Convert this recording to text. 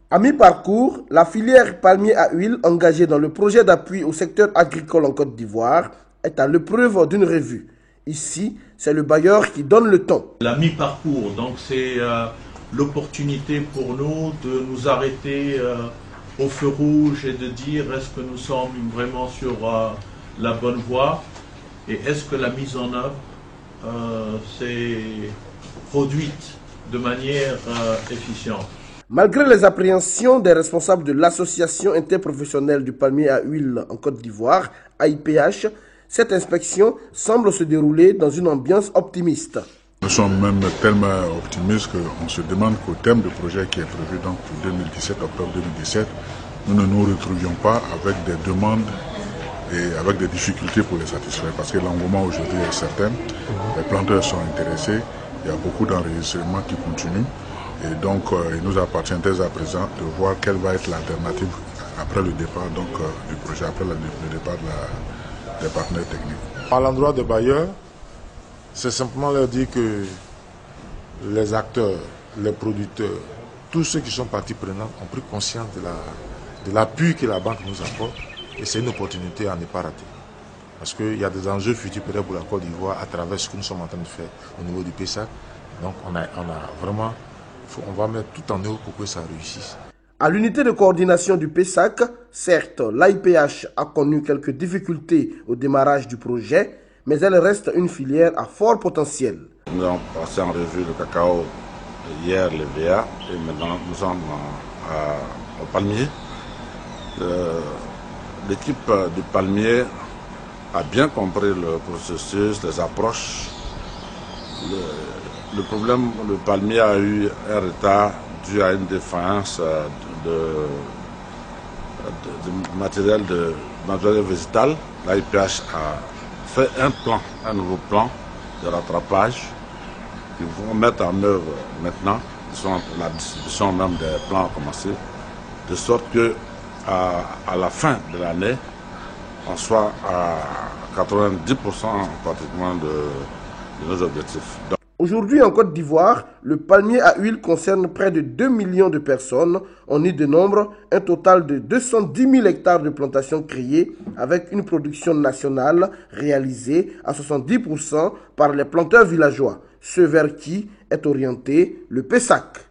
À mi-parcours, la filière palmier à huile engagée dans le projet d'appui au secteur agricole en Côte d'Ivoire est à l'épreuve d'une revue. Ici, c'est le bailleur qui donne le ton. La mi-parcours, donc c'est l'opportunité pour nous de nous arrêter au feu rouge et de dire est-ce que nous sommes vraiment sur la bonne voie et est-ce que la mise en œuvre s'est produite de manière efficiente. Malgré les appréhensions des responsables de l'Association interprofessionnelle du palmier à huile en Côte d'Ivoire, AIPH, cette inspection semble se dérouler dans une ambiance optimiste. Nous sommes même tellement optimistes qu'on se demande qu'au terme du projet qui est prévu donc pour 2017, octobre 2017, nous ne nous retrouvions pas avec des demandes et avec des difficultés pour les satisfaire. Parce que l'engouement aujourd'hui est certain, les planteurs sont intéressés, il y a beaucoup d'enregistrements qui continuent. Et donc, il nous appartient dès à présent de voir quelle va être l'alternative après le départ du projet, après le départ des partenaires techniques. À l'endroit des bailleurs, c'est simplement leur dire que les acteurs, les producteurs, tous ceux qui sont partie prenante ont pris conscience de l'appui que la banque nous apporte et c'est une opportunité à ne pas rater. Parce qu'il y a des enjeux futurs peut-être pour la Côte d'Ivoire à travers ce que nous sommes en train de faire au niveau du PESAC. Donc on va mettre tout en œuvre pour que ça réussisse. À l'unité de coordination du PESAC, certes, l'AIPH a connu quelques difficultés au démarrage du projet, mais elle reste une filière à fort potentiel. Nous avons passé en revue le cacao hier, le VA, et maintenant nous sommes au palmier. L'équipe du palmier a bien compris le processus, les approches. Le problème, le palmier a eu un retard dû à une défaillance de matériel végétal. L'AIPH a fait un nouveau plan de rattrapage qu'ils vont mettre en œuvre maintenant. La distribution même des plans a commencé, de sorte que à la fin de l'année, on soit à 90% pratiquement de nos objectifs. Aujourd'hui en Côte d'Ivoire, le palmier à huile concerne près de 2 millions de personnes. On y dénombre un total de 210 000 hectares de plantations créées avec une production nationale réalisée à 70% par les planteurs villageois, ce vers qui est orienté le PESAC.